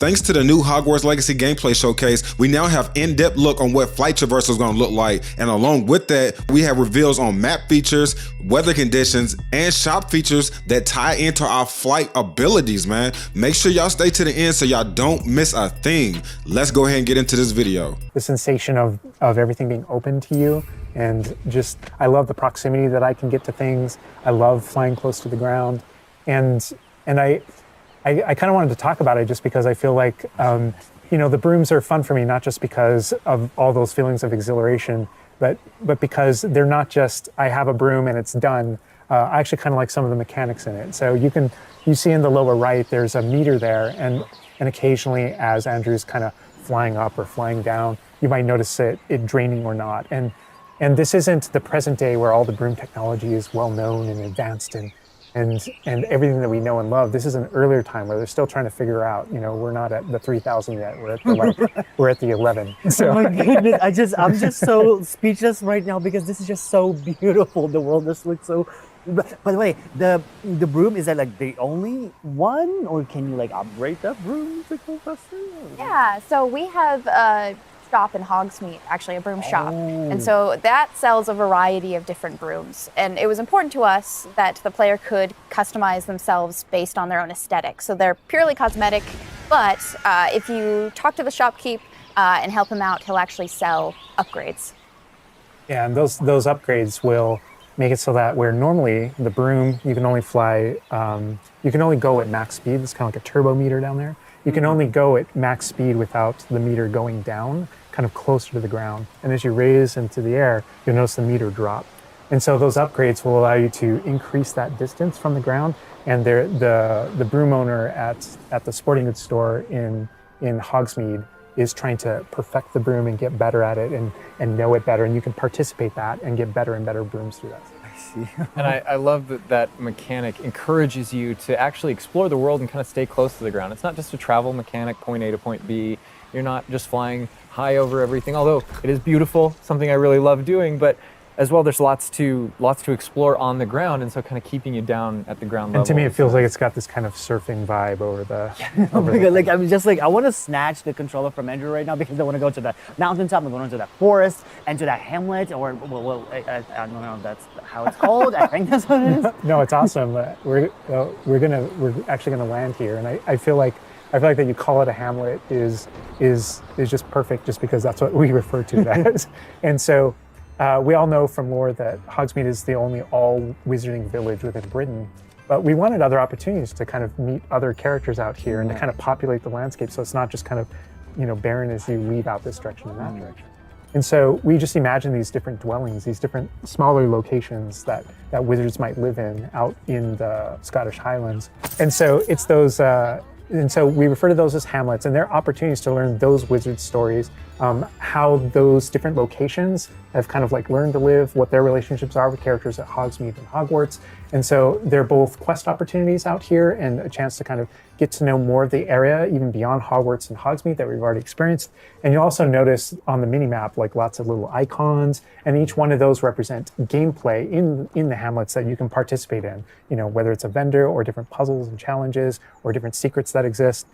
Thanks to the new Hogwarts Legacy gameplay showcase, we now have in-depth look on what flight traversal is going to look like. And along with that, we have reveals on map features, weather conditions, and shop features that tie into our flight abilities, man. Make sure y'all stay to the end so y'all don't miss a thing. Let's go ahead and get into this video. The sensation of everything being open to you, and just, I love the proximity that I can get to things. I love flying close to the ground. And I kind of wanted to talk about it just because I feel like, the brooms are fun for me, not just because of all those feelings of exhilaration, but because they're not just, I have a broom and it's done. I actually kind of like some of the mechanics in it. So you see in the lower right, there's a meter there, and occasionally as Andrew's kind of flying up or flying down, you might notice it draining or not. And this isn't the present day where all the broom technology is well known and advanced and everything that we know and love. This is an earlier time where they're still trying to figure out, we're not at the 3000 yet, we're at the 11. So. Oh my goodness, I'm just so speechless right now because this is just so beautiful. The world just looks so, by the way, the broom, is that like the only one, or can you like upgrade that broom to go faster? Yeah, so we have a shop in Hogsmeade, actually a broom shop. And so that sells a variety of different brooms. And it was important to us that the player could customize themselves based on their own aesthetic. So they're purely cosmetic, but if you talk to the shopkeep and help him out, he'll actually sell upgrades. Yeah, and those upgrades will make it so that where normally the broom, you can only fly, you can only go at max speed. It's kind of like a turbo meter down there. You can only go at max speed without the meter going down, kind of closer to the ground. And as you raise into the air, you'll notice the meter drop. And so those upgrades will allow you to increase that distance from the ground. And the broom owner at the sporting goods store in Hogsmeade is trying to perfect the broom and get better at it and know it better. And you can participate that and get better and better brooms through that. And I love that mechanic encourages you to actually explore the world and kind of stay close to the ground. It's not just a travel mechanic, point A to point B. You're not just flying high over everything, although it is beautiful, something I really love doing, but as well, there's lots to explore on the ground, and so kind of keeping you down at the ground level. And to me, it feels like it's got this kind of surfing vibe over the... Yeah. Oh my God, like I'm just like, I want to snatch the controller from Andrew right now because I want to go to the mountaintop, I'm going to that forest, and to that hamlet, or, I don't know if that's how it's called. I think that's what it is. No, it's awesome. We're actually gonna land here, and I feel like that you call it a hamlet is just perfect, just because that's what we refer to it as. And so we all know from lore that Hogsmeade is the only all-wizarding village within Britain, but we wanted other opportunities to kind of meet other characters out here and to kind of populate the landscape, so it's not just kind of barren as you leave out this direction and that direction. And so we just imagine these different dwellings, these different smaller locations that wizards might live in out in the Scottish Highlands. And so it's those, and so we refer to those as hamlets, and they're opportunities to learn those wizard stories, how those different locations have kind of like learned to live, what their relationships are with characters at Hogsmeade and Hogwarts. And so they're both quest opportunities out here and a chance to kind of get to know more of the area, even beyond Hogwarts and Hogsmeade that we've already experienced. And you'll also notice on the mini-map, like lots of little icons, and each one of those represent gameplay in the hamlets that you can participate in, whether it's a vendor or different puzzles and challenges or different secrets that exist.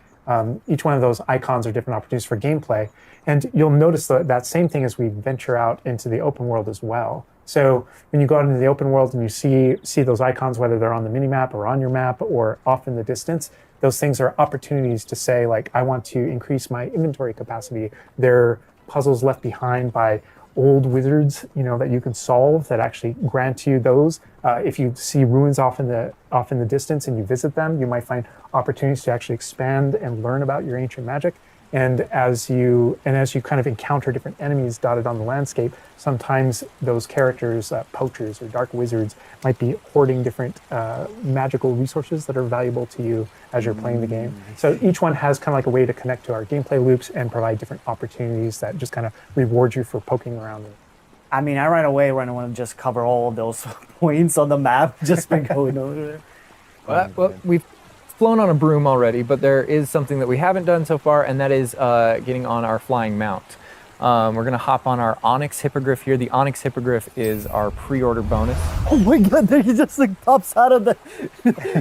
Each one of those icons are different opportunities for gameplay. And you'll notice that same thing as we venture out into the open world as well. So when you go out into the open world and you see those icons, whether they're on the mini-map or on your map or off in the distance, those things are opportunities to say, like, I want to increase my inventory capacity. They're puzzles left behind by old wizards, that you can solve that actually grant you those. If you see ruins off in the distance and you visit them, you might find opportunities to actually expand and learn about your ancient magic. And as you kind of encounter different enemies dotted on the landscape, sometimes those characters, poachers or dark wizards, might be hoarding different magical resources that are valuable to you as you're playing the game. So each one has kind of like a way to connect to our gameplay loops and provide different opportunities that just kind of reward you for poking around. I mean, I right away want to just cover all of those points on the map just by going over there. Well, we've flown on a broom already, but there is something that we haven't done so far, and that is getting on our flying mount. We're gonna hop on our Onyx Hippogriff here. The Onyx Hippogriff is our pre-order bonus. Oh my god, there he just like pops out of the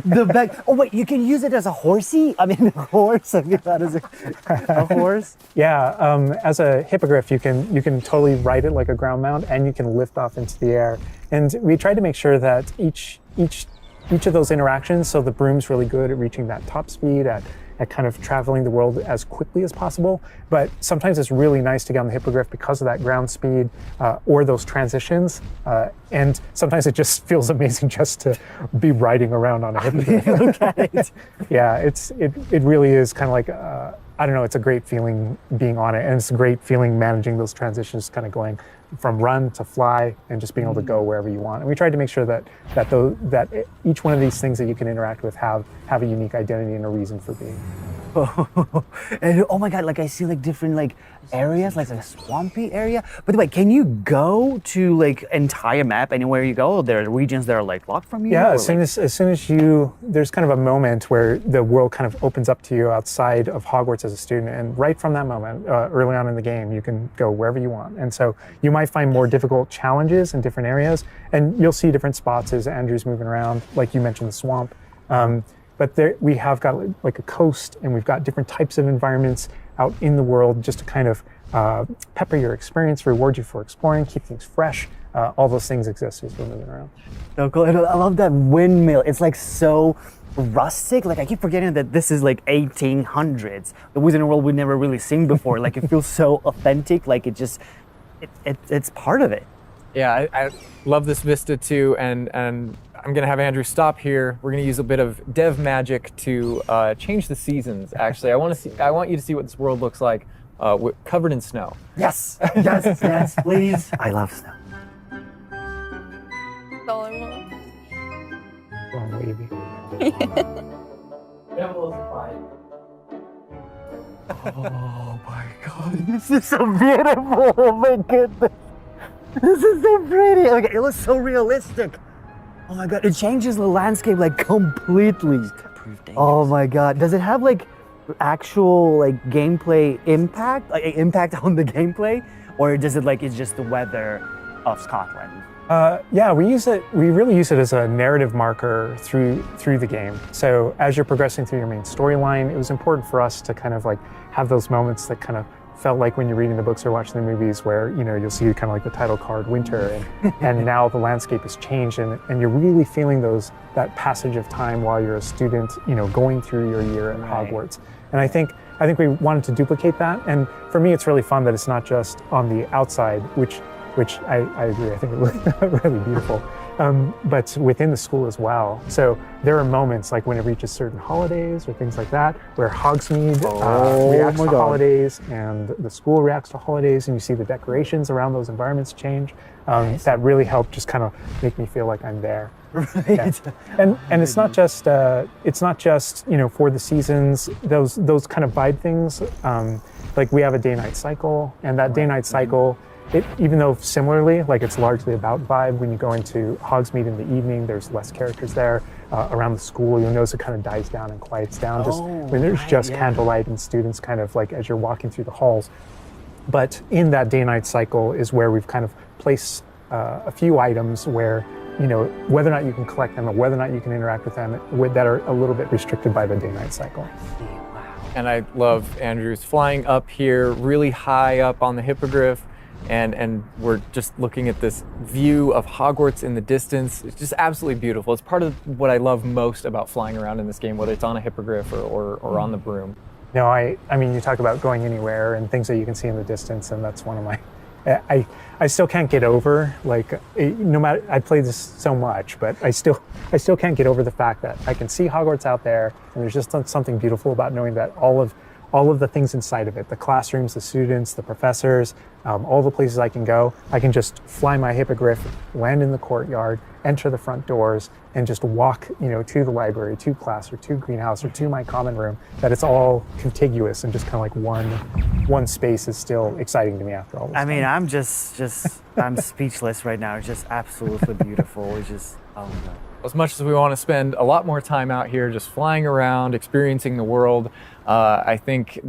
the bag. Oh wait, you can use it as a horsey? I mean, a horse. I mean, that is a horse. Yeah, as a hippogriff, you can totally ride it like a ground mount, and you can lift off into the air. And we tried to make sure that each of those interactions, so the broom's really good at reaching that top speed, at kind of traveling the world as quickly as possible. But sometimes it's really nice to get on the hippogriff because of that ground speed or those transitions. And sometimes it just feels amazing just to be riding around on a hippogriff. Look at it. Yeah, it really is kind of like, I don't know, it's a great feeling being on it. And it's a great feeling managing those transitions, kind of going from run to fly and just being able to go wherever you want. And we tried to make sure that each one of these things that you can interact with have a unique identity and a reason for being. And oh my god, like I see like different like areas, like a swampy area. By the way, can you go to like entire map anywhere you go? Or there are regions that are like locked from you? Yeah, or, as soon as there's kind of a moment where the world kind of opens up to you outside of Hogwarts as a student, and right from that moment, early on in the game, you can go wherever you want. And so you might find more difficult challenges in different areas, and you'll see different spots as Andrew's moving around, like you mentioned, the swamp. But there, we have got like a coast, and we've got different types of environments out in the world just to kind of pepper your experience, reward you for exploring, keep things fresh. All those things exist as we're moving around. So cool. And I love that windmill. It's like so rustic. Like I keep forgetting that this is like 1800s. The Wizarding World we've never really seen before. Like it feels so authentic. Like it just, it's part of it. Yeah, I love this vista too, and I'm gonna have Andrew stop here. We're gonna use a bit of dev magic to change the seasons. Actually, I want you to see what this world looks like, covered in snow. Yes, yes, yes, please. I love snow. That's all I want. Oh, baby. Oh my god, this is so beautiful. Oh my goodness. This is so pretty. Like, it looks so realistic. Oh my god, it changes the landscape like completely. Oh my god. Does it have like actual like gameplay impact? Like impact on the gameplay? Or does it like it's just the weather of Scotland? Yeah, we really use it as a narrative marker through the game. So as you're progressing through your main storyline, it was important for us to kind of like have those moments that kind of felt like when you're reading the books or watching the movies where, you know, you'll see kind of like the title card, winter, and now the landscape has changed, and you're really feeling that passage of time while you're a student, you know, going through your year at Hogwarts. And I think we wanted to duplicate that. And for me, it's really fun that it's not just on the outside, which I agree, I think it looks really beautiful, but within the school as well. So there are moments like when it reaches certain holidays or things like that, where Hogsmeade reacts to holidays and the school reacts to holidays, and you see the decorations around those environments change. That really helped just kind of make me feel like I'm there. Right. Yeah. And it's not just you know, for the seasons, those kind of vibe things. Like we have a day-night cycle, and that day-night cycle, even though similarly, like it's largely about vibe, when you go into Hogsmeade in the evening, there's less characters there. Around the school, you'll notice it kind of dies down and quiets down just when there's just candlelight and students kind of like as you're walking through the halls. But in that day-night cycle is where we've kind of placed a few items where, you know, whether or not you can collect them or whether or not you can interact with them that are a little bit restricted by the day-night cycle. And I love Andrew's flying up here, really high up on the hippogriff. And we're just looking at this view of Hogwarts in the distance. It's just absolutely beautiful. It's part of what I love most about flying around in this game, whether it's on a hippogriff or on the broom. No, I mean, you talk about going anywhere and things that you can see in the distance, and that's one of my, I still can't get over, like, no matter, I play this so much, but I still can't get over the fact that I can see Hogwarts out there, and there's just something beautiful about knowing that all of the things inside of it, the classrooms, the students, the professors, all the places I can go, I can just fly my hippogriff, land in the courtyard, enter the front doors, and just walk, you know, to the library, to class, or to greenhouse, or to my common room, that it's all contiguous and just kind of like one space is still exciting to me after all this time. mean, I'm just I'm speechless right now. It's just absolutely beautiful. It's just, oh my god. As much as we want to spend a lot more time out here just flying around, experiencing the world, I think